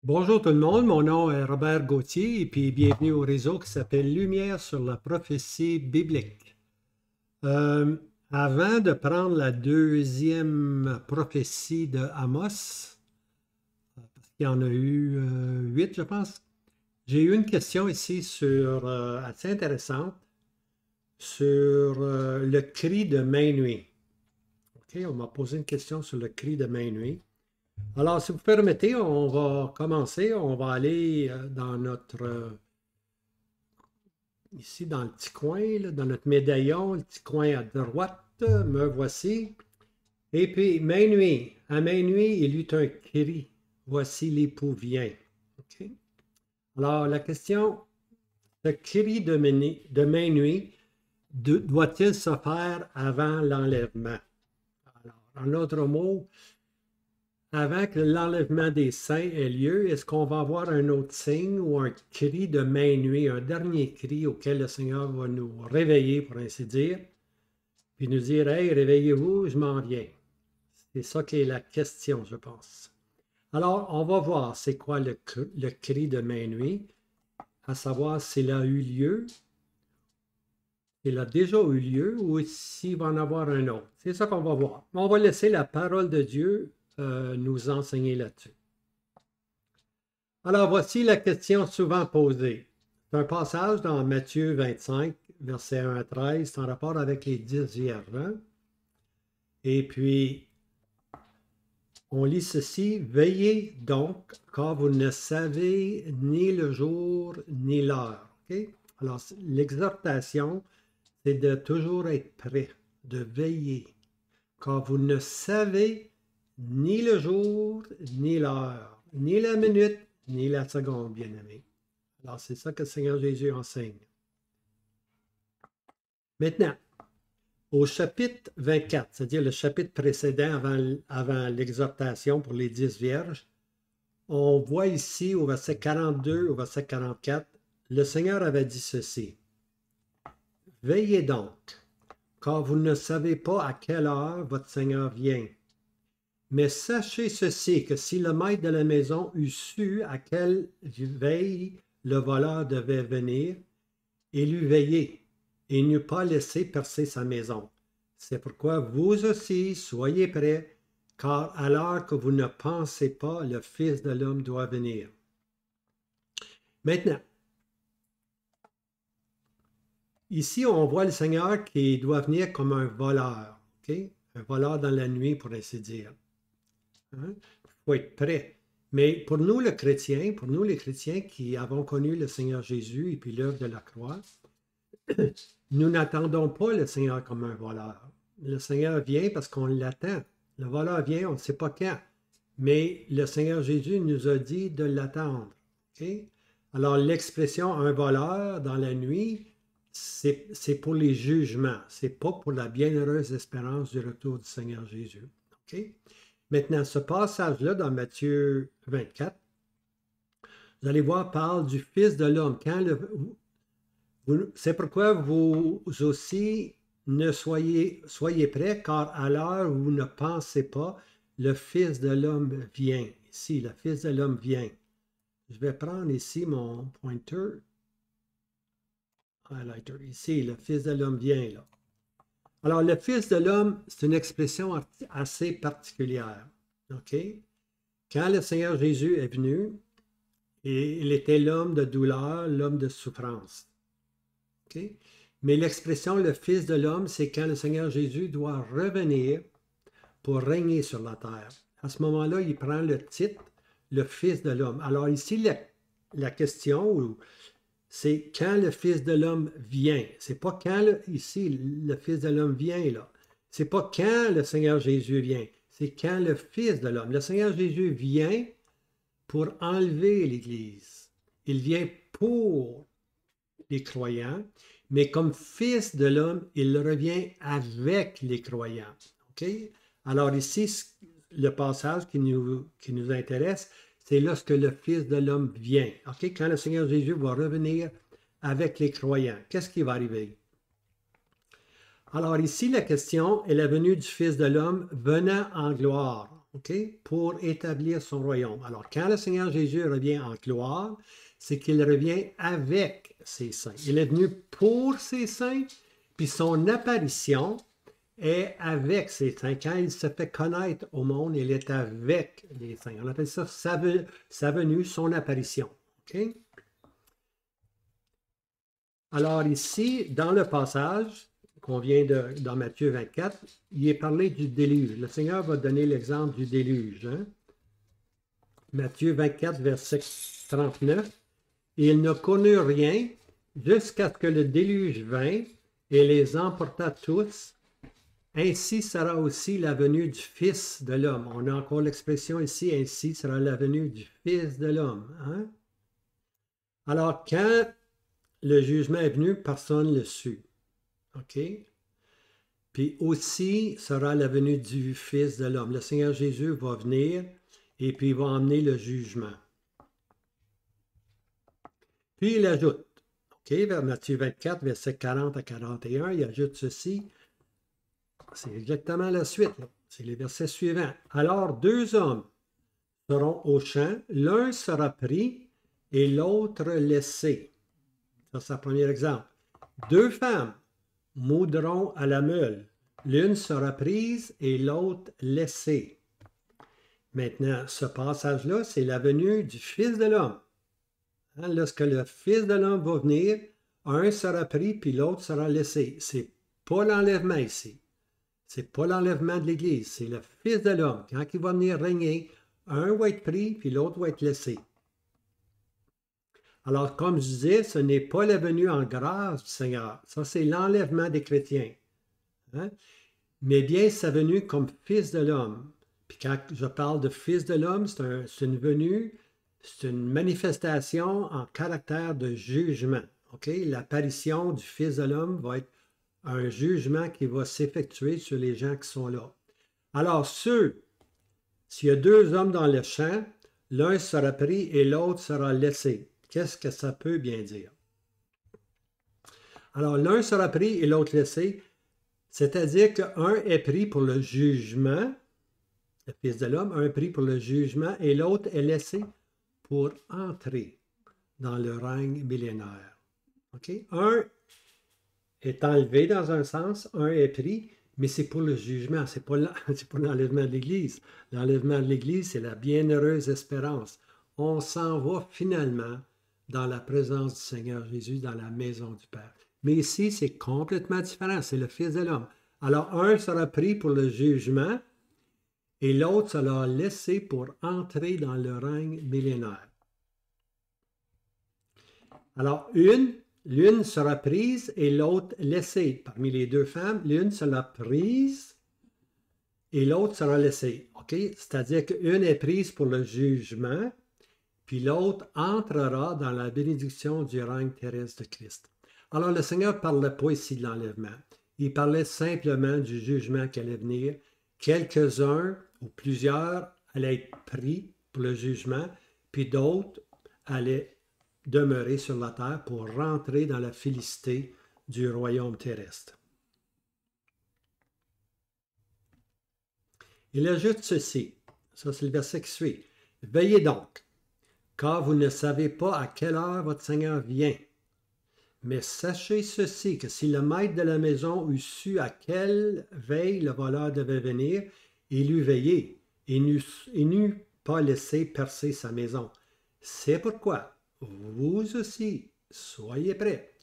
Bonjour tout le monde, mon nom est Robert Gauthier et puis bienvenue au réseau qui s'appelle Lumière sur la prophétie biblique. Euh, Avant de prendre la deuxième prophétie de Amos, parce qu'il y en a eu 8 je pense, j'ai eu une question ici assez intéressante sur le cri de minuit. OK, on m'a posé une question sur le cri de minuit. Alors, si vous permettez, on va commencer. On va aller dans ici dans le petit coin, là, dans notre médaillon, le petit coin à droite, me voici. Et puis, à main nuit, il eut un cri. Voici l'époux vient. OK? Alors, la question, ce cri de main nuit doit-il se faire avant l'enlèvement? Alors, en d'autres mots, avant que l'enlèvement des saints ait lieu, est-ce qu'on va avoir un autre signe ou un cri de main nuit, un dernier cri auquel le Seigneur va nous réveiller, pour ainsi dire, puis nous dire, hey, réveillez-vous, je m'en viens. C'est ça qui est la question, je pense. Alors, on va voir c'est quoi le cri de main nuit, à savoir s'il a eu lieu, s'il a déjà eu lieu ou s'il va en avoir un autre. C'est ça qu'on va voir. On va laisser la parole de Dieu nous enseigner là-dessus. Alors, voici la question souvent posée. C'est un passage dans Matthieu 25, versets 1 à 13, en rapport avec les 10 vierges. Hein? Et puis, on lit ceci, veillez donc, car vous ne savez ni le jour ni l'heure. Okay? Alors, l'exhortation, c'est de toujours être prêt, de veiller, car vous ne savez ni le jour ni l'heure, ni la minute ni la seconde, bien-aimé. Alors, c'est ça que le Seigneur Jésus enseigne. Maintenant, au chapitre 24, c'est-à-dire le chapitre précédent avant l'exhortation pour les 10 vierges, on voit ici au verset 42, au verset 44, le Seigneur avait dit ceci. Veillez donc, car vous ne savez pas à quelle heure votre Seigneur vient. Mais sachez ceci, que si le maître de la maison eût su à quelle veille le voleur devait venir, il eût veillé et n'eût pas laissé percer sa maison. C'est pourquoi vous aussi soyez prêts, car à l'heure que vous ne pensez pas, le Fils de l'homme doit venir. Maintenant, ici, on voit le Seigneur qui doit venir comme un voleur, okay? Un voleur dans la nuit, pour ainsi dire. Hein? Il faut être prêt. Mais pour nous, les chrétiens qui avons connu le Seigneur Jésus et puis l'œuvre de la croix, nous n'attendons pas le Seigneur comme un voleur. Le Seigneur vient parce qu'on l'attend. Le voleur vient, on ne sait pas quand. Mais le Seigneur Jésus nous a dit de l'attendre. Okay? Alors, l'expression un voleur dans la nuit, c'est pour les jugements. Ce n'est pas pour la bienheureuse espérance du retour du Seigneur Jésus. Okay? Maintenant, ce passage-là dans Matthieu 24, vous allez voir, parle du Fils de l'homme. C'est pourquoi vous aussi ne soyez prêts, car à l'heure où vous ne pensez pas, le Fils de l'homme vient. Ici, le Fils de l'homme vient. Je vais prendre ici mon pointer. Highlighter. Ici, le Fils de l'homme vient là. Alors, le Fils de l'homme, c'est une expression assez particulière. OK? Quand le Seigneur Jésus est venu, il était l'homme de douleur, l'homme de souffrance. Okay? Mais l'expression le Fils de l'homme, c'est quand le Seigneur Jésus doit revenir pour régner sur la terre. À ce moment-là, il prend le titre, le Fils de l'homme. Alors ici, la question, c'est quand le Fils de l'homme vient. C'est pas quand, ici, le Fils de l'homme vient, là. C'est pas quand le Seigneur Jésus vient. C'est quand le Fils de l'homme. Le Seigneur Jésus vient pour enlever l'Église. Il vient pour les croyants, mais comme Fils de l'homme, il revient avec les croyants. Okay? Alors ici, le passage qui nous intéresse, c'est lorsque le Fils de l'homme vient. Okay? Quand le Seigneur Jésus va revenir avec les croyants, qu'est-ce qui va arriver? Alors ici, la question est la venue du Fils de l'homme venant en gloire. OK, pour établir son royaume. Alors, quand le Seigneur Jésus revient en gloire, c'est qu'il revient avec ses saints. Il est venu pour ses saints, puis son apparition est avec ses saints. Quand il se fait connaître au monde, il est avec les saints. On appelle ça sa venue, son apparition. OK? Alors ici, dans le passage qu'on vient dans Matthieu 24, il est parlé du déluge. Le Seigneur va donner l'exemple du déluge. Hein? Matthieu 24, verset 39. Et il ne connut rien jusqu'à ce que le déluge vint et les emporta tous. Ainsi sera aussi la venue du Fils de l'homme. On a encore l'expression ici, ainsi sera la venue du Fils de l'homme. Hein? Alors, quand le jugement est venu, personne ne le sut. OK? Puis aussi sera la venue du Fils de l'homme. Le Seigneur Jésus va venir et puis il va emmener le jugement. Puis il ajoute, OK, vers Matthieu 24, versets 40 à 41, il ajoute ceci. C'est exactement la suite. C'est les versets suivants. Alors, deux hommes seront au champ, l'un sera pris et l'autre laissé. Ça, c'est le premier exemple. Deux femmes moudront à la meule. L'une sera prise et l'autre laissée. Maintenant, ce passage-là, c'est la venue du Fils de l'homme. Hein, lorsque le Fils de l'homme va venir, un sera pris puis l'autre sera laissé. C'est pas l'enlèvement ici. C'est pas l'enlèvement de l'Église. C'est le Fils de l'homme. Quand il va venir régner, un va être pris puis l'autre va être laissé. Alors, comme je disais, ce n'est pas la venue en grâce du Seigneur. Ça, c'est l'enlèvement des chrétiens. Hein? Mais bien sa venue comme Fils de l'homme. Puis quand je parle de Fils de l'homme, c'est une venue, c'est une manifestation en caractère de jugement. Okay? L'apparition du Fils de l'homme va être un jugement qui va s'effectuer sur les gens qui sont là. Alors, s'il y a deux hommes dans le champ, l'un sera pris et l'autre sera laissé. Qu'est-ce que ça peut bien dire? Alors, l'un sera pris et l'autre laissé, c'est-à-dire qu'un est pris pour le jugement, le Fils de l'homme, un est pris pour le jugement et l'autre est laissé pour entrer dans le règne millénaire. Okay? Un est enlevé dans un sens, un est pris, mais c'est pour le jugement, c'est pas l'enlèvement de l'Église. L'enlèvement de l'Église, c'est la bienheureuse espérance. On s'en va finalement dans la présence du Seigneur Jésus, dans la maison du Père. Mais ici, c'est complètement différent. C'est le Fils de l'homme. Alors, un sera pris pour le jugement et l'autre sera laissé pour entrer dans le règne millénaire. Alors, l'une sera prise et l'autre laissée. Parmi les deux femmes, l'une sera prise et l'autre sera laissée. Okay? C'est-à-dire qu'une est prise pour le jugement, puis l'autre entrera dans la bénédiction du règne terrestre de Christ. Alors, le Seigneur ne parlait pas ici de l'enlèvement. Il parlait simplement du jugement qui allait venir. Quelques-uns ou plusieurs allaient être pris pour le jugement, puis d'autres allaient demeurer sur la terre pour rentrer dans la félicité du royaume terrestre. Il ajoute ceci, ça c'est le verset qui suit. Veillez donc, car vous ne savez pas à quelle heure votre Seigneur vient. Mais sachez ceci, que si le maître de la maison eût su à quelle veille le voleur devait venir, il eût veillé et n'eût pas laissé percer sa maison. C'est pourquoi vous aussi soyez prêts,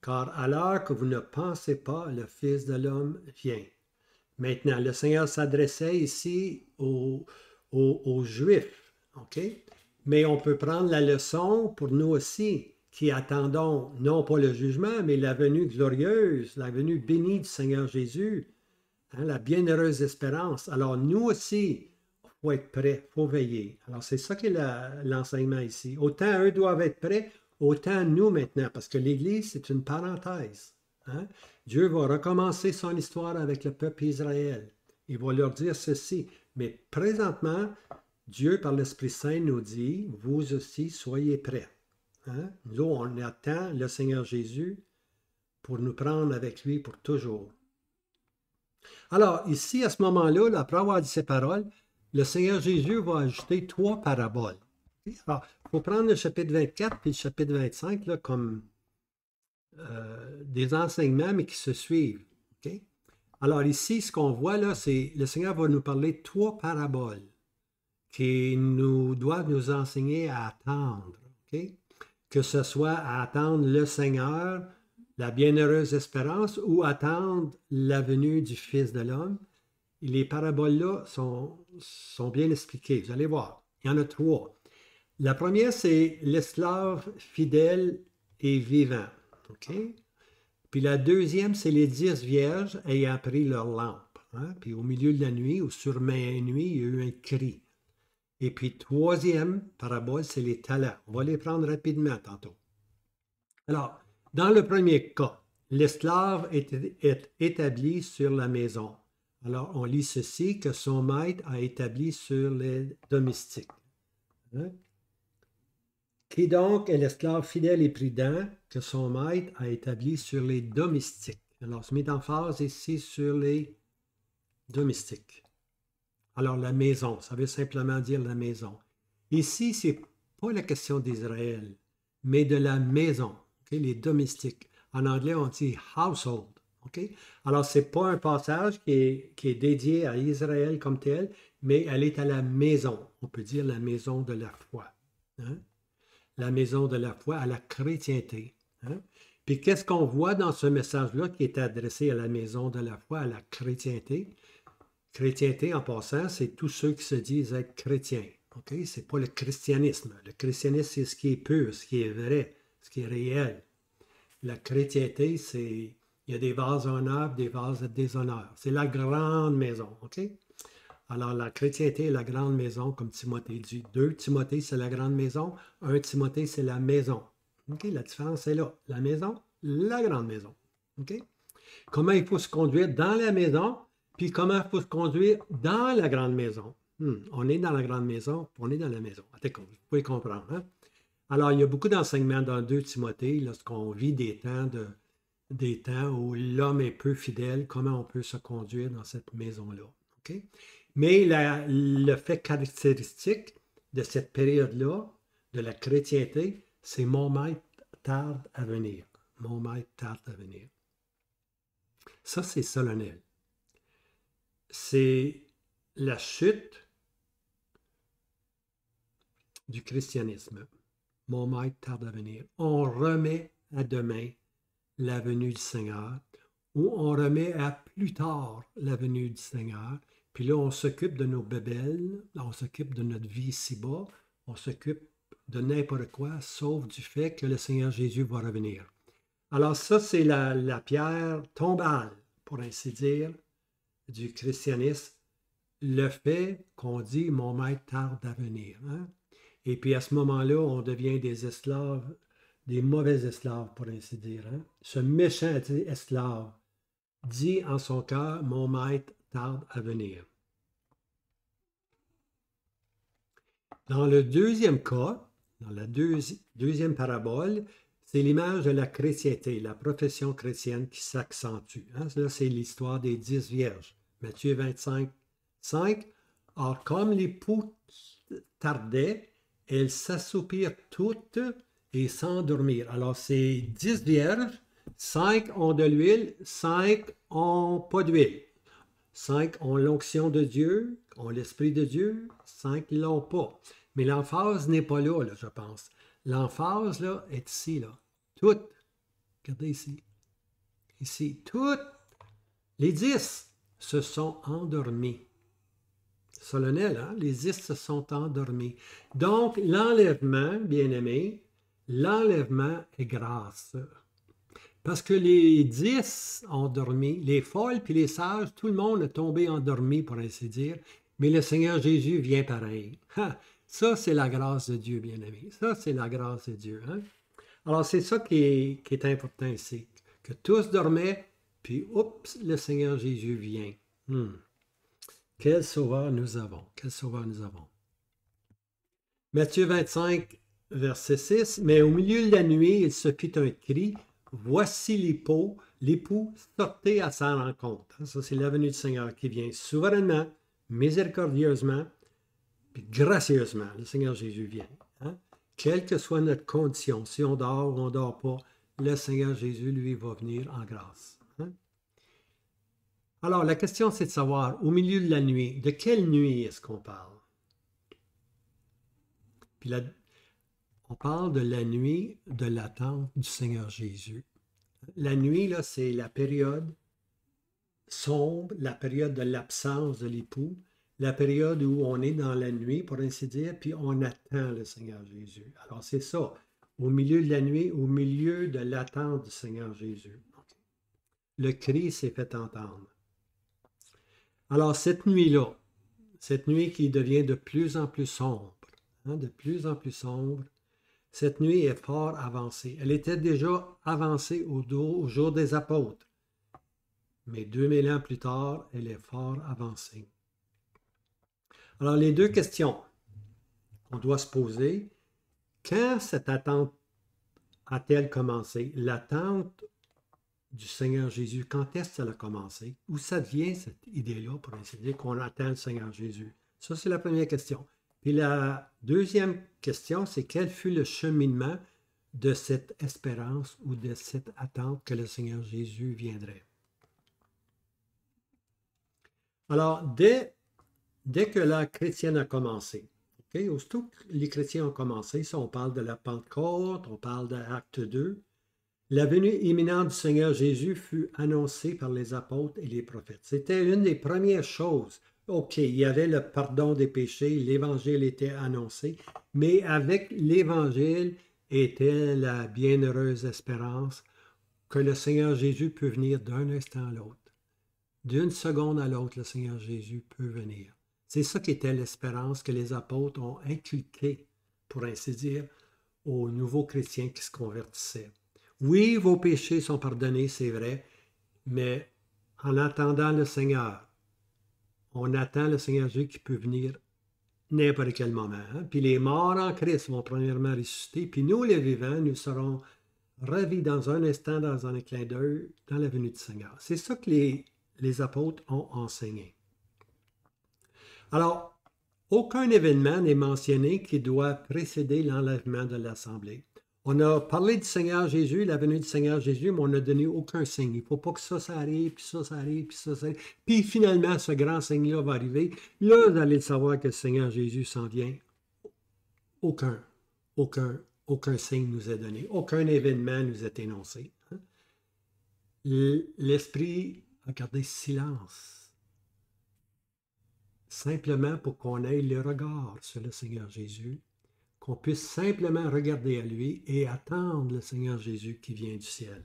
car à l'heure que vous ne pensez pas, le Fils de l'homme vient. Maintenant, le Seigneur s'adressait ici aux Juifs, OK? Mais on peut prendre la leçon pour nous aussi, qui attendons non pas le jugement, mais la venue glorieuse, la venue bénie du Seigneur Jésus, hein, la bienheureuse espérance. Alors nous aussi, il faut être prêts, il faut veiller. Alors c'est ça qui est l'enseignement ici. Autant eux doivent être prêts, autant nous maintenant, parce que l'Église, c'est une parenthèse. Hein? Dieu va recommencer son histoire avec le peuple Israël. Il va leur dire ceci. Mais présentement, Dieu, par l'Esprit Saint, nous dit, vous aussi, soyez prêts. Hein? Nous, on attend le Seigneur Jésus pour nous prendre avec lui pour toujours. Alors, ici, à ce moment-là, après avoir dit ces paroles, le Seigneur Jésus va ajouter 3 paraboles. Alors, il faut prendre le chapitre 24 et le chapitre 25 là, comme des enseignements, mais qui se suivent. Okay? Alors ici, ce qu'on voit là, c'est le Seigneur va nous parler de 3 paraboles qui nous doivent nous enseigner à attendre. Okay? Que ce soit à attendre le Seigneur, la bienheureuse espérance, ou attendre la venue du Fils de l'homme. Les paraboles-là sont bien expliquées. Vous allez voir. Il y en a 3. La première, c'est l'esclave fidèle et vivant. OK? Puis la deuxième, c'est les 10 vierges ayant pris leur lampe. Hein? Puis au milieu de la nuit, ou sur minuit, il y a eu un cri. Et puis troisième parabole, c'est les talents. On va les prendre rapidement tantôt. Alors, dans le premier cas, l'esclave est établi sur la maison. Alors, on lit ceci, que son maître a établi sur les domestiques. Hein? Qui donc est l'esclave fidèle et prudent que son maître a établi sur les domestiques. Alors, se met en phase ici sur les domestiques. Alors, la maison, ça veut simplement dire la maison. Ici, ce n'est pas la question d'Israël, mais de la maison, okay? Les domestiques. En anglais, on dit household. Okay? Alors, ce n'est pas un passage qui est dédié à Israël comme tel, mais elle est à la maison. On peut dire la maison de la foi. Hein? La maison de la foi, à la chrétienté. Hein? Puis qu'est-ce qu'on voit dans ce message-là qui est adressé à la maison de la foi, à la chrétienté? Chrétienté, en passant, c'est tous ceux qui se disent être chrétiens. Okay? Ce n'est pas le christianisme. Le christianisme, c'est ce qui est pur, ce qui est vrai, ce qui est réel. La chrétienté, c'est... Il y a des vases honorables, des vases de déshonneur. C'est la grande maison. Okay? Alors, la chrétienté est la grande maison, comme Timothée dit. 2 Timothée, c'est la grande maison. 1 Timothée, c'est la maison. Okay? La différence est là. La maison, la grande maison. Okay? Comment il faut se conduire dans la maison, puis comment il faut se conduire dans la grande maison. On est dans la grande maison, puis on est dans la maison. Vous pouvez comprendre. Hein? Alors, il y a beaucoup d'enseignements dans 2 Timothée, lorsqu'on vit des temps où l'homme est peu fidèle, comment on peut se conduire dans cette maison-là. Okay? Mais le fait caractéristique de cette période-là, de la chrétienté, c'est mon maître tarde à venir. Mon maître tarde à venir. Ça, c'est solennel. C'est la chute du christianisme. Mon maître tarde à venir. On remet à demain la venue du Seigneur, ou on remet à plus tard la venue du Seigneur. Puis là, on s'occupe de nos bébelles, on s'occupe de notre vie ici-bas, on s'occupe de n'importe quoi, sauf du fait que le Seigneur Jésus va revenir. Alors ça, c'est la pierre tombale, pour ainsi dire, du christianisme, le fait qu'on dit « mon maître tarde à venir hein? ». Et puis à ce moment-là, on devient des esclaves, des mauvais esclaves, pour ainsi dire. Hein? Ce méchant esclave dit en son cœur « mon maître tarde à venir ». Dans le deuxième cas, dans la deuxième parabole, c'est l'image de la chrétienté, la profession chrétienne qui s'accentue. Hein? Là, c'est l'histoire des 10 vierges. Matthieu 25, 5. Or, comme l'époux tardait, elles s'assoupirent toutes et s'endormirent. Alors, c'est 10 vierges, 5 ont de l'huile, 5 n'ont pas d'huile. 5 ont l'onction de Dieu, ont l'Esprit de Dieu, 5 ne l'ont pas. Mais l'emphase n'est pas là, je pense. L'emphase, là, est ici, là. Toutes. Regardez ici. Ici. Toutes. Les 10 se sont endormis. Solennel, hein? Les 10 se sont endormis. Donc, l'enlèvement, bien-aimé, l'enlèvement est grâce. Parce que les 10 ont dormi, les folles puis les sages, tout le monde est tombé endormi, pour ainsi dire, mais le Seigneur Jésus vient pareil. Ça, c'est la grâce de Dieu, bien-aimé. Ça, c'est la grâce de Dieu. Hein? Alors, c'est ça qui est important ici. Que tous dormaient, puis, oups, le Seigneur Jésus vient. Quel sauveur nous avons. Quel sauveur nous avons. Matthieu 25, verset 6. Mais au milieu de la nuit, il se fit un cri. Voici l'époux, sortez à sa rencontre. Ça, c'est la venue du Seigneur qui vient souverainement, miséricordieusement, Puis gracieusement, le Seigneur Jésus vient. Hein? Quelle que soit notre condition, si on dort ou on ne dort pas, le Seigneur Jésus, lui, va venir en grâce. Hein? Alors, la question, c'est de savoir, au milieu de la nuit, de quelle nuit est-ce qu'on parle? Puis là, on parle de la nuit de l'attente du Seigneur Jésus. La nuit, là, c'est la période sombre, la période de l'absence de l'époux, la période où on est dans la nuit, pour ainsi dire, puis on attend le Seigneur Jésus. Alors, c'est ça, au milieu de la nuit, au milieu de l'attente du Seigneur Jésus. Le cri s'est fait entendre. Alors, cette nuit-là, cette nuit qui devient de plus en plus sombre, hein, de plus en plus sombre, cette nuit est fort avancée. Elle était déjà avancée au jour des apôtres. Mais 2000 ans plus tard, elle est fort avancée. Alors, les deux questions qu'on doit se poser, quand cette attente a-t-elle commencé? L'attente du Seigneur Jésus, quand est-ce qu'elle a commencé? Où ça vient cette idée-là, pour ainsi dire, qu'on attend le Seigneur Jésus? Ça, c'est la première question. Puis la deuxième question, c'est quel fut le cheminement de cette espérance ou de cette attente que le Seigneur Jésus viendrait? Alors, dès que la chrétienne a commencé, aussitôt que les chrétiens ont commencé, ça, on parle de la Pentecôte, on parle de Acte 2, la venue imminente du Seigneur Jésus fut annoncée par les apôtres et les prophètes. C'était une des premières choses. OK, il y avait le pardon des péchés, l'Évangile était annoncé, mais avec l'Évangile était la bienheureuse espérance que le Seigneur Jésus peut venir d'un instant à l'autre. D'une seconde à l'autre, le Seigneur Jésus peut venir. C'est ça qui était l'espérance que les apôtres ont inculquée, pour ainsi dire, aux nouveaux chrétiens qui se convertissaient. Oui, vos péchés sont pardonnés, c'est vrai, mais en attendant le Seigneur, on attend le Seigneur Jésus qui peut venir n'importe quel moment. Hein? Puis les morts en Christ vont premièrement ressusciter, puis nous, les vivants, nous serons ravis dans un instant, dans un clin d'œil, dans la venue du Seigneur. C'est ça que les apôtres ont enseigné. Alors, aucun événement n'est mentionné qui doit précéder l'enlèvement de l'assemblée. On a parlé du Seigneur Jésus, la venue du Seigneur Jésus, mais on n'a donné aucun signe. Il ne faut pas que ça arrive, puis ça arrive, puis ça arrive. Puis finalement, ce grand signe-là va arriver. Là, vous allez savoir que le Seigneur Jésus s'en vient. Aucun signe nous est donné. Aucun événement nous est énoncé. L'Esprit a gardé silence. Simplement pour qu'on ait le regard sur le Seigneur Jésus, qu'on puisse simplement regarder à lui et attendre le Seigneur Jésus qui vient du ciel.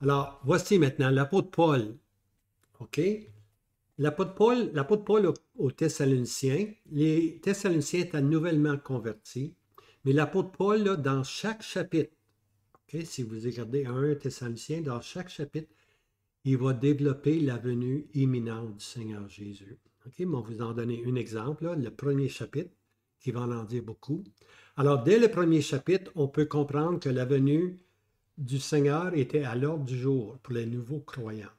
Alors, voici maintenant l'apôtre Paul. OK? L'apôtre Paul aux Thessaloniciens. Les Thessaloniciens étaient nouvellement convertis, mais l'apôtre Paul, là, dans chaque chapitre, okay, si vous regardez 1 Thessaloniciens, dans chaque chapitre, il va développer la venue imminente du Seigneur Jésus. Okay? On va vous en donner un exemple, là, le premier chapitre, qui va en dire beaucoup. Alors, dès le premier chapitre, on peut comprendre que la venue du Seigneur était à l'ordre du jour pour les nouveaux croyants.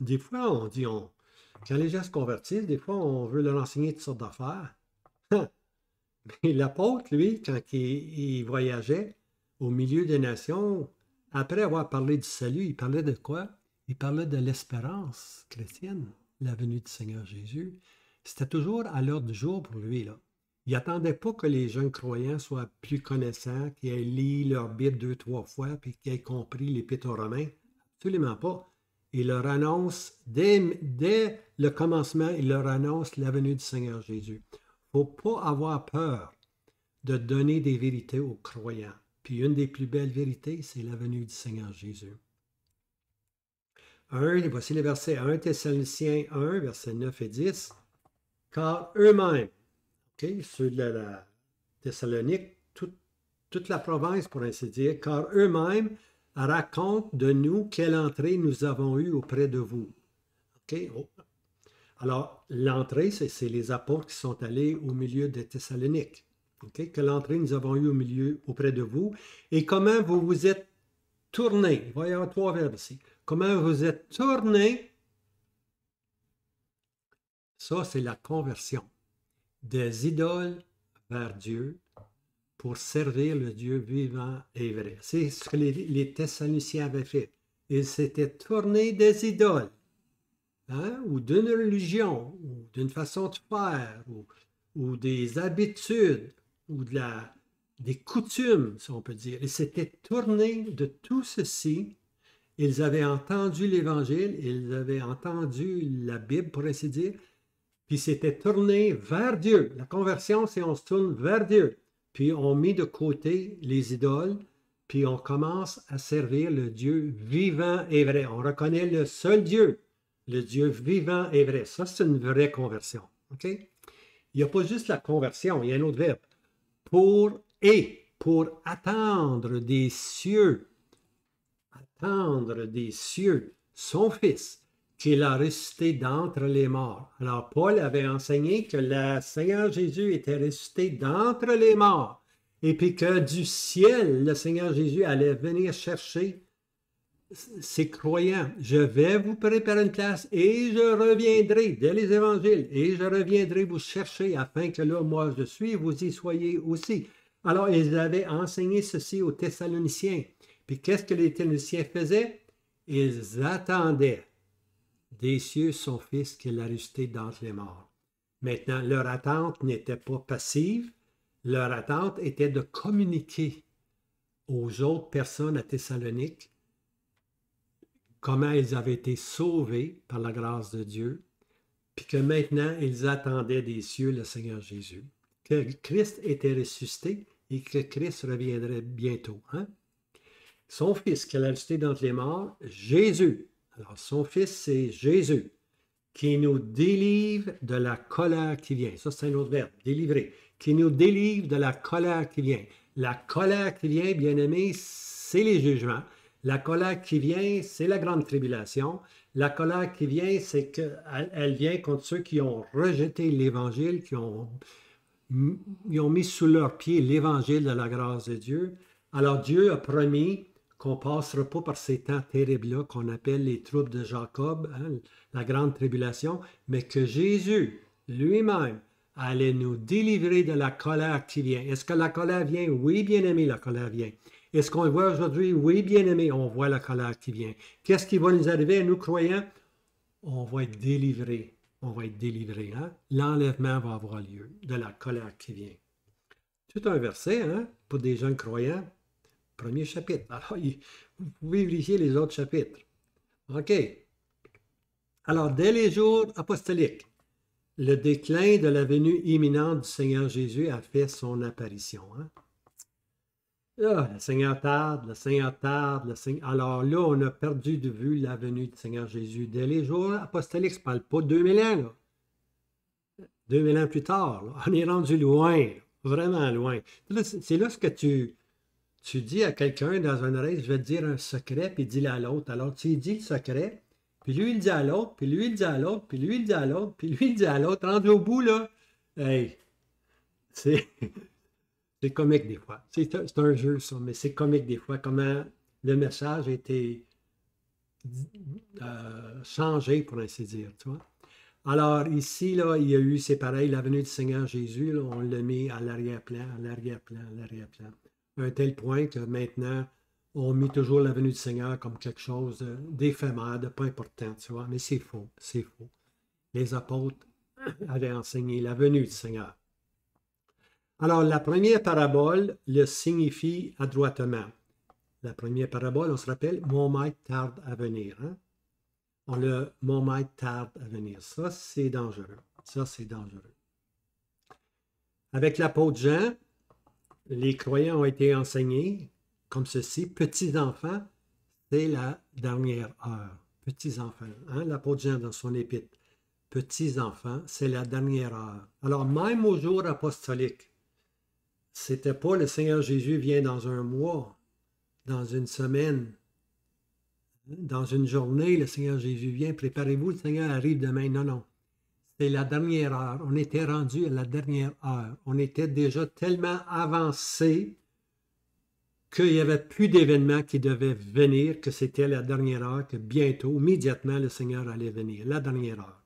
Des fois, on dit, quand les gens se convertissent, des fois, on veut leur enseigner toutes sortes d'affaires. Mais l'apôtre, lui, quand il voyageait au milieu des nations, après avoir parlé du salut, il parlait de quoi? Il parlait de l'espérance chrétienne, la venue du Seigneur Jésus. C'était toujours à l'ordre du jour pour lui, là. Il n'attendait pas que les jeunes croyants soient plus connaissants, qu'ils aient lu leur Bible 2-3 fois, puis qu'ils aient compris l'Épître aux Romains. Absolument pas. Il leur annonce, dès le commencement, il leur annonce la venue du Seigneur Jésus. Il ne faut pas avoir peur de donner des vérités aux croyants. Puis une des plus belles vérités, c'est la venue du Seigneur Jésus. Voici les versets 1 Thessaloniciens 1, versets 9 et 10. Car eux-mêmes, ceux de la Thessalonique, toute la province pour ainsi dire, car eux-mêmes racontent de nous quelle entrée nous avons eue auprès de vous. Alors, l'entrée, c'est les apôtres qui sont allés au milieu des Thessaloniques. Quelle entrée nous avons eue auprès de vous et comment vous vous êtes tournés. Il va y avoir 3 verbes ici. Comment vous êtes tournés Ça, c'est la conversion des idoles vers Dieu pour servir le Dieu vivant et vrai. C'est ce que les Thessaloniciens avaient fait. Ils s'étaient tournés des idoles, hein, ou d'une religion, ou d'une façon de faire, ou des habitudes, ou des coutumes, si on peut dire. Ils s'étaient tournés de tout ceci. Ils avaient entendu l'Évangile, ils avaient entendu la Bible, pour ainsi dire, puis s'étaient tournés vers Dieu. La conversion, c'est on se tourne vers Dieu. Puis on met de côté les idoles, puis on commence à servir le Dieu vivant et vrai. On reconnaît le seul Dieu, le Dieu vivant et vrai. Ça, c'est une vraie conversion. OK? Il n'y a pas juste la conversion, il y a un autre verbe. Pour attendre des cieux, son Fils, qu'il a ressuscité d'entre les morts. Alors, Paul avait enseigné que le Seigneur Jésus était ressuscité d'entre les morts, et puis que du ciel, le Seigneur Jésus allait venir chercher ses croyants. Je vais vous préparer une place, et je reviendrai, dès les évangiles, et je reviendrai vous chercher, afin que là, moi je suis, vous y soyez aussi. Alors, ils avaient enseigné ceci aux Thessaloniciens. Puis qu'est-ce que les Thessaloniciens faisaient? Ils attendaient des cieux son Fils qu'il a ressuscité d'entre les morts. Maintenant, leur attente n'était pas passive, leur attente était de communiquer aux autres personnes à Thessalonique comment ils avaient été sauvés par la grâce de Dieu, puis que maintenant, ils attendaient des cieux le Seigneur Jésus, que Christ était ressuscité et que Christ reviendrait bientôt. Hein? Son Fils qu'il a ressuscité d'entre les morts, Jésus. Alors, son Fils, c'est Jésus, qui nous délivre de la colère qui vient. Ça, c'est un autre verbe, délivrer. Qui nous délivre de la colère qui vient. La colère qui vient, bien-aimés, c'est les jugements. La colère qui vient, c'est la grande tribulation. La colère qui vient, c'est qu'elle vient contre ceux qui ont rejeté l'Évangile, qui ont mis sous leurs pieds l'Évangile de la grâce de Dieu. Alors Dieu a promis qu'on ne passera pas par ces temps terribles-là qu'on appelle les troubles de Jacob, hein, la grande tribulation, mais que Jésus lui-même allait nous délivrer de la colère qui vient. Est-ce que la colère vient? Oui, bien-aimé, la colère vient. Est-ce qu'on le voit aujourd'hui? Oui, bien-aimé, on voit la colère qui vient. Qu'est-ce qui va nous arriver à nous croyants? On va être délivrés. On va être délivrés. Hein? L'enlèvement va avoir lieu de la colère qui vient. Tout un verset, hein, pour des jeunes croyants. Premier chapitre. Alors, vous pouvez vérifier les autres chapitres. OK. Alors, dès les jours apostoliques, le déclin de la venue imminente du Seigneur Jésus a fait son apparition. Hein? Là, le Seigneur tarde, le Seigneur tarde, le Seigneur... Alors là, on a perdu de vue la venue du Seigneur Jésus. Dès les jours apostoliques, ça ne parle pas de 2000 ans. Là. 2000 ans plus tard, là. On est rendu loin, là. Vraiment loin. C'est là ce que tu dis à quelqu'un dans une oreille, je vais te dire un secret, puis dis-le à l'autre. Alors tu dis le secret, puis lui il dit à l'autre, puis lui il dit à l'autre, puis lui il dit à l'autre, puis lui il dit à l'autre. Rendu au bout, là, hey, c'est comique des fois. C'est un jeu, ça, mais c'est comique des fois, comment le message a été changé, pour ainsi dire, tu vois. Alors ici, là, il y a eu, c'est pareil, la venue du Seigneur Jésus, là, on l'a mis à l'arrière-plan, à l'arrière-plan, à l'arrière-plan. À un tel point que maintenant, on met toujours la venue du Seigneur comme quelque chose d'éphémère, de pas important, tu vois. Mais c'est faux, c'est faux. Les apôtres avaient enseigné la venue du Seigneur. Alors, la première parabole le signifie adroitement. La première parabole, on se rappelle, mon maître tarde à venir. Hein? Mon maître tarde à venir. Ça, c'est dangereux. Ça, c'est dangereux. Avec l'apôtre Jean, les croyants ont été enseignés comme ceci. Petits enfants, c'est la dernière heure. Petits enfants. Hein? L'apôtre Jean dans son épître. Petits enfants, c'est la dernière heure. Alors, même au jour apostolique, c'était pas le Seigneur Jésus vient dans un mois, dans une semaine, dans une journée, le Seigneur Jésus vient, préparez-vous, le Seigneur arrive demain. Non, non. C'est la dernière heure. On était rendu à la dernière heure. On était déjà tellement avancé qu'il n'y avait plus d'événements qui devaient venir, que c'était la dernière heure, que bientôt, immédiatement, le Seigneur allait venir. La dernière heure.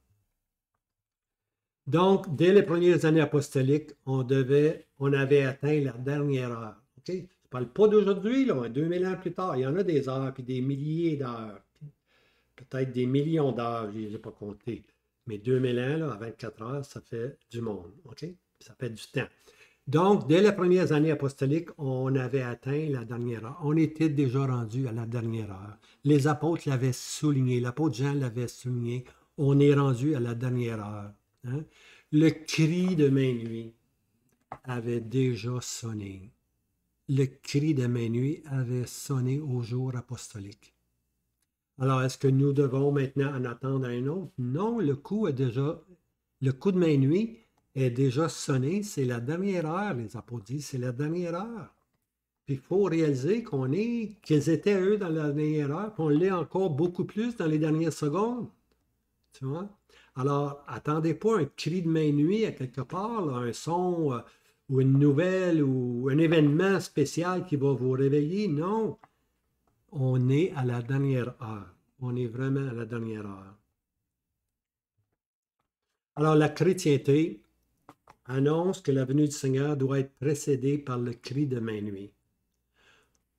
Donc, dès les premières années apostoliques, on avait atteint la dernière heure. OK? Je ne parle pas d'aujourd'hui, là, 2000 ans plus tard. Il y en a des heures, puis des milliers d'heures, puis peut-être des millions d'heures, je ne les ai pas comptés. Mais 2000 ans, là, à 24 heures, ça fait du monde. OK? Ça fait du temps. Donc, dès les premières années apostoliques, on avait atteint la dernière heure. On était déjà rendu à la dernière heure. Les apôtres l'avaient souligné, l'apôtre Jean l'avait souligné. On est rendu à la dernière heure. Hein? Le cri de minuit avait déjà sonné. Le cri de minuit avait sonné au jour apostolique. Alors, est-ce que nous devons maintenant en attendre un autre? Non, le coup de minuit est déjà sonné. C'est la dernière heure, les apôtres disent, c'est la dernière heure. Puis il faut réaliser qu'ils étaient eux dans la dernière heure, puis on l'est encore beaucoup plus dans les dernières secondes. Tu vois? Alors, attendez pas un cri de minuit à quelque part, là, un son ou une nouvelle ou un événement spécial qui va vous réveiller. Non, on est à la dernière heure. On est vraiment à la dernière heure. Alors, la chrétienté annonce que la venue du Seigneur doit être précédée par le cri de minuit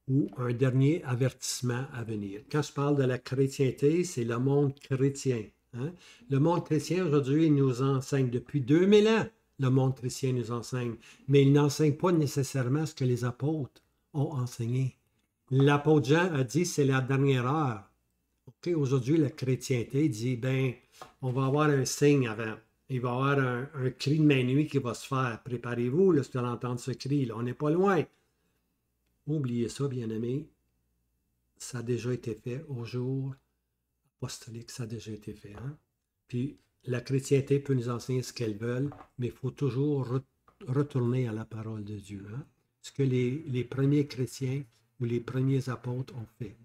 ou un dernier avertissement à venir. Quand je parle de la chrétienté, c'est le monde chrétien. Hein? Le monde chrétien aujourd'hui nous enseigne depuis 2000 ans. Le monde chrétien nous enseigne, mais il n'enseigne pas nécessairement ce que les apôtres ont enseigné. L'apôtre Jean a dit c'est la dernière heure. Okay, aujourd'hui, la chrétienté dit ben, on va avoir un signe avant. Il va y avoir un cri de minuit qui va se faire. Préparez-vous, là, si vous allez entendre ce cri. Là. On n'est pas loin. Oubliez ça, bien-aimés. Ça a déjà été fait au jour apostolique. Ça a déjà été fait. Hein? Puis, la chrétienté peut nous enseigner ce qu'elle veut, mais il faut toujours retourner à la parole de Dieu. Hein? Ce que les premiers chrétiens ou les premiers apôtres ont fait.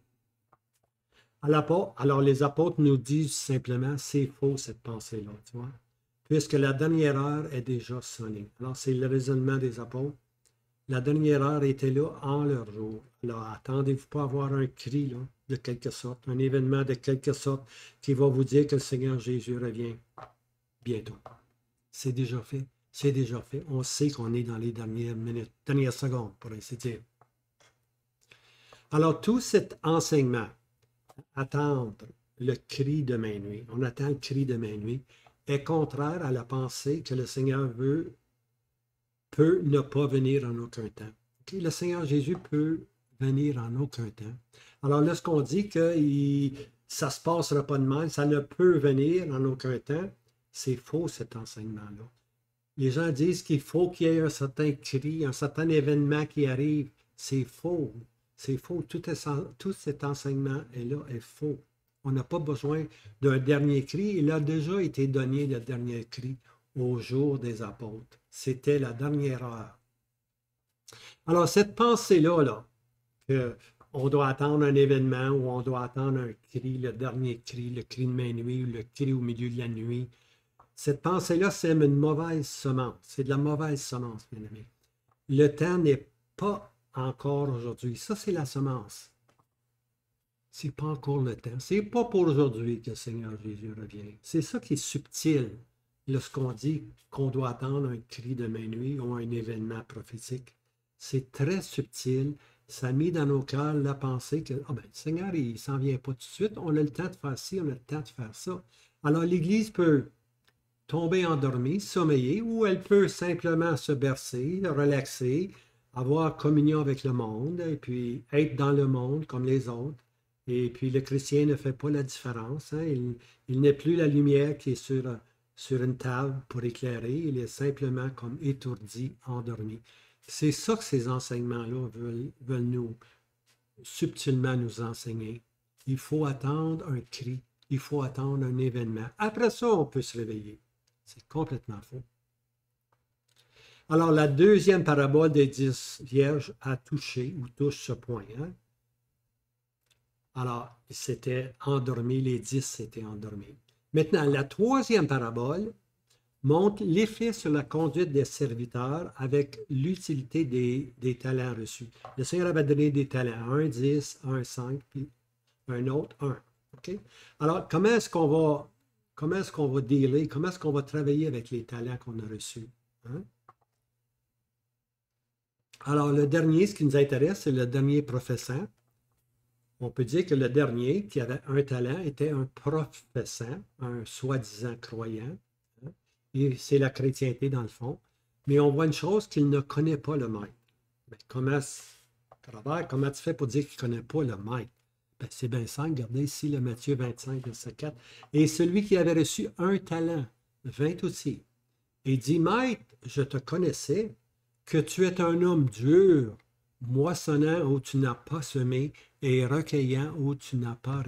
Alors, les apôtres nous disent simplement, c'est faux cette pensée-là, tu vois, puisque la dernière heure est déjà sonnée. Alors, c'est le raisonnement des apôtres. La dernière heure était là en leur jour. Alors, attendez-vous pas à avoir un cri là, de quelque sorte, un événement de quelque sorte qui va vous dire que le Seigneur Jésus revient bientôt. C'est déjà fait. C'est déjà fait. On sait qu'on est dans les dernières minutes, dernières secondes, pour ainsi dire. Alors, tout cet enseignement, attendre le cri de minuit, on attend le cri de minuit, est contraire à la pensée que le Seigneur peut ne pas venir en aucun temps. Okay? Le Seigneur Jésus peut venir en aucun temps. Alors lorsqu'on dit que ça ne se passera pas de mal, ça ne peut venir en aucun temps, c'est faux cet enseignement-là. Les gens disent qu'il faut qu'il y ait un certain cri, un certain événement qui arrive. C'est faux. C'est faux. Tout cet enseignement-là est faux. On n'a pas besoin d'un dernier cri. Il a déjà été donné le dernier cri au jour des apôtres. C'était la dernière heure. Alors, cette pensée-là, qu'on doit attendre un événement ou on doit attendre un cri, le dernier cri, le cri de minuit ou le cri au milieu de la nuit, cette pensée-là sème une mauvaise semence. C'est de la mauvaise semence, bien aimé. Le temps n'est pas encore aujourd'hui. Ça, c'est la semence. C'est pas encore le temps. C'est pas pour aujourd'hui que le Seigneur Jésus revient. C'est ça qui est subtil lorsqu'on dit qu'on doit attendre un cri de minuit ou un événement prophétique. C'est très subtil. Ça met dans nos cœurs la pensée que le Seigneur, il ne s'en vient pas tout de suite. On a le temps de faire ci, on a le temps de faire ça. Alors, l'Église peut tomber endormie, sommeiller, ou elle peut simplement se bercer, relaxer, avoir communion avec le monde, et puis être dans le monde comme les autres. Et puis le chrétien ne fait pas la différence. Hein? Il n'est plus la lumière qui est sur une table pour éclairer, il est simplement comme étourdi, endormi. C'est ça que ces enseignements-là veulent nous subtilement nous enseigner. Il faut attendre un cri, il faut attendre un événement. Après ça, on peut se réveiller. C'est complètement faux. Alors, la deuxième parabole des 10 vierges a touché ou touche ce point. Hein? Alors, ils s'étaient endormis, les 10 s'étaient endormis. Maintenant, la troisième parabole montre l'effet sur la conduite des serviteurs avec l'utilité des talents reçus. Le Seigneur avait donné des talents, un 10, un 5, puis un autre 1. Okay? Alors, comment est-ce qu'on va comment est-ce qu'on va dealer, comment est-ce qu'on va travailler avec les talents qu'on a reçus. Hein? Alors, le dernier, ce qui nous intéresse, c'est le dernier professant. On peut dire que le dernier, qui avait un talent, était un professant, un soi-disant croyant. Hein? Et c'est la chrétienté dans le fond. Mais on voit une chose, qu'il ne connaît pas le maître. Mais Robert, comment tu fais pour dire qu'il ne connaît pas le maître? Ben, c'est bien simple, regardez ici le Matthieu 25, verset 4. Et celui qui avait reçu un talent vint aussi et dit, Maître, je te connaissais, que tu es un homme dur, moissonnant où tu n'as pas semé et recueillant où tu n'as pas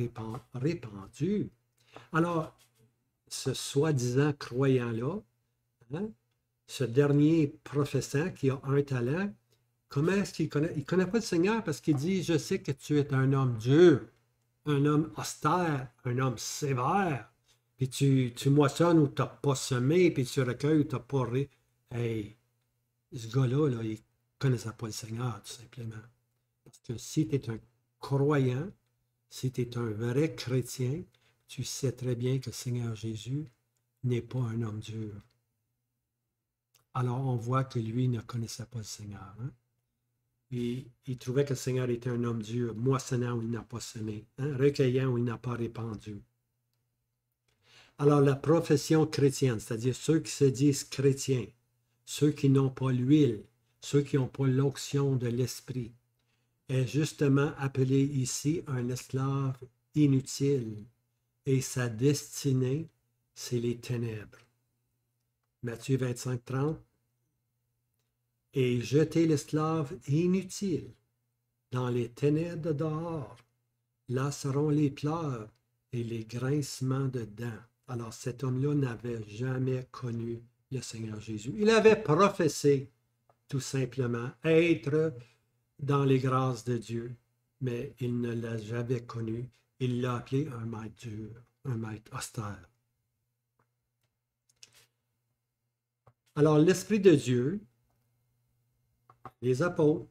répandu. Alors, ce soi-disant croyant-là, hein, ce dernier professant qui a un talent, comment est-ce qu'il connaît? Il ne connaît pas le Seigneur parce qu'il dit, je sais que tu es un homme dur, un homme austère, un homme sévère. Puis tu moissonnes où tu n'as pas semé, puis tu recueilles où tu n'as pas Hey, ce gars-là, là, il ne connaissait pas le Seigneur, tout simplement. Parce que si tu es un croyant, si tu es un vrai chrétien, tu sais très bien que le Seigneur Jésus n'est pas un homme dur. Alors on voit que lui ne connaissait pas le Seigneur. Hein? Et il trouvait que le Seigneur était un homme dur, moissonnant où il n'a pas semé, hein? Recueillant où il n'a pas répandu. Alors la profession chrétienne, c'est-à-dire ceux qui se disent chrétiens, ceux qui n'ont pas l'huile, ceux qui n'ont pas l'onction de l'esprit, est justement appelé ici un esclave inutile. Et sa destinée, c'est les ténèbres. Matthieu 25, 30. Et jetez l'esclave inutile dans les ténèbres de dehors. Là seront les pleurs et les grincements de dents. Alors cet homme-là n'avait jamais connu le Seigneur Jésus. Il avait professé tout simplement être dans les grâces de Dieu, mais il ne l'a jamais connu. Il l'a appelé un maître dur, un maître austère. Alors l'Esprit de Dieu, les apôtres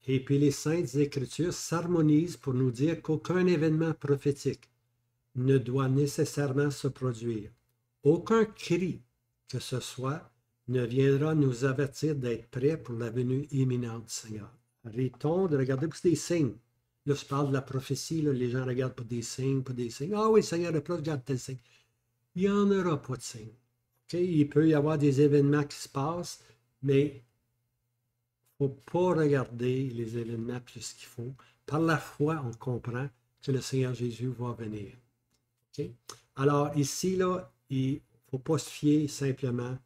et puis les saintes Écritures s'harmonisent pour nous dire qu'aucun événement prophétique ne doit nécessairement se produire. Aucun cri que ce soit ne viendra nous avertir d'être prêts pour la venue imminente du Seigneur. Arrêtons de regarder pour des signes. Là, je parle de la prophétie, là, les gens regardent pour des signes, pour des signes. Ah oui, le Seigneur est proche, regarde tel signe. Il n'y en aura pas de signes. Okay? Il peut y avoir des événements qui se passent, mais il ne faut pas regarder les événements plus qu'il faut. Par la foi, on comprend que le Seigneur Jésus va venir. Okay? Alors ici, là, il ne faut pas se fier simplement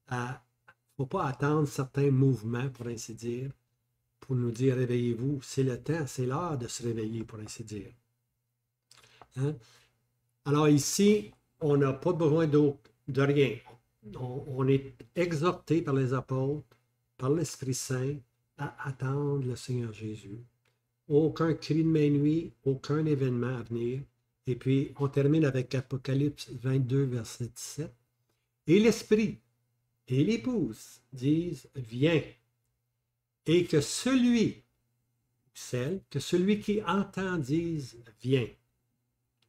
à... Il ne faut pas attendre certains mouvements, pour ainsi dire, pour nous dire réveillez-vous. C'est le temps, c'est l'heure de se réveiller, pour ainsi dire. Hein? Alors ici, on n'a pas besoin de rien. On est exhorté par les apôtres, par l'Esprit Saint, à attendre le Seigneur Jésus. Aucun cri de minuit, aucun événement à venir. Et puis, on termine avec Apocalypse 22, verset 17. Et l'Esprit et l'Épouse disent, viens. Et que celui qui entend dise, viens.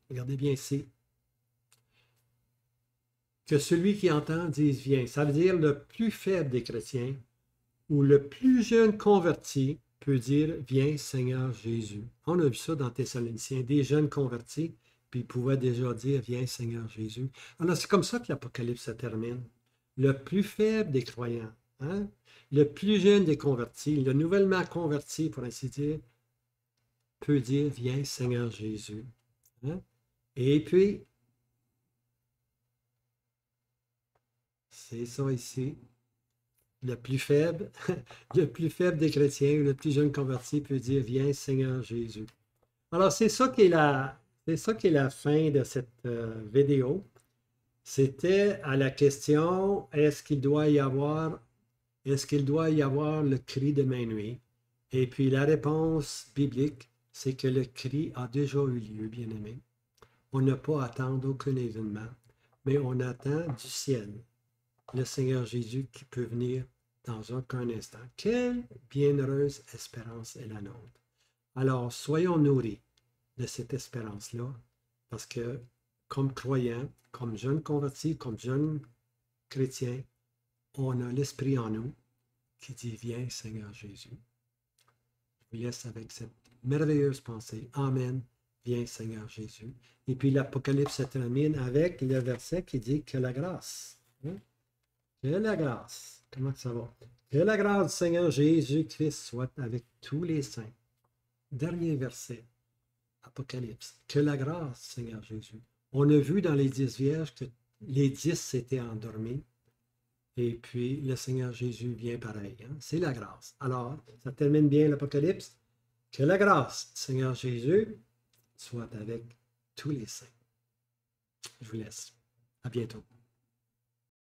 Regardez bien ici. Que celui qui entend dise, viens. Ça veut dire le plus faible des chrétiens ou le plus jeune converti peut dire, viens Seigneur Jésus. On a vu ça dans Thessaloniciens, des jeunes convertis, puis ils pouvaient déjà dire, viens Seigneur Jésus. Alors c'est comme ça que l'Apocalypse se termine. Le plus faible des croyants, hein? Le plus jeune des convertis, le nouvellement converti, pour ainsi dire, peut dire, viens Seigneur Jésus. Hein? Et puis, c'est ça ici. Le plus faible, le plus faible des chrétiens, le plus jeune converti peut dire, viens Seigneur Jésus. Alors, c'est ça qui est la fin de cette vidéo. C'était à la question, est-ce qu'il doit y avoir le cri de minuit? Et puis la réponse biblique, c'est que le cri a déjà eu lieu, bien-aimé. On n'a pas à attendre aucun événement, mais on attend du ciel le Seigneur Jésus qui peut venir dans aucun instant. Quelle bienheureuse espérance est la nôtre. Alors, soyons nourris de cette espérance-là, parce que comme croyants, comme jeunes convertis, comme jeunes chrétiens, on a l'Esprit en nous qui dit, viens Seigneur Jésus. Je vous laisse avec cette merveilleuse pensée. Amen. Viens Seigneur Jésus. Et puis l'Apocalypse se termine avec le verset qui dit que la grâce. Hein? Que la grâce. Comment ça va? Que la grâce du Seigneur Jésus-Christ soit avec tous les saints. Dernier verset. Apocalypse. Que la grâce, Seigneur Jésus. On a vu dans les 10 vierges que les 10 s'étaient endormis. Et puis, le Seigneur Jésus vient pareil. Hein? C'est la grâce. Alors, ça termine bien l'Apocalypse. Que la grâce, Seigneur Jésus, soit avec tous les saints. Je vous laisse. À bientôt.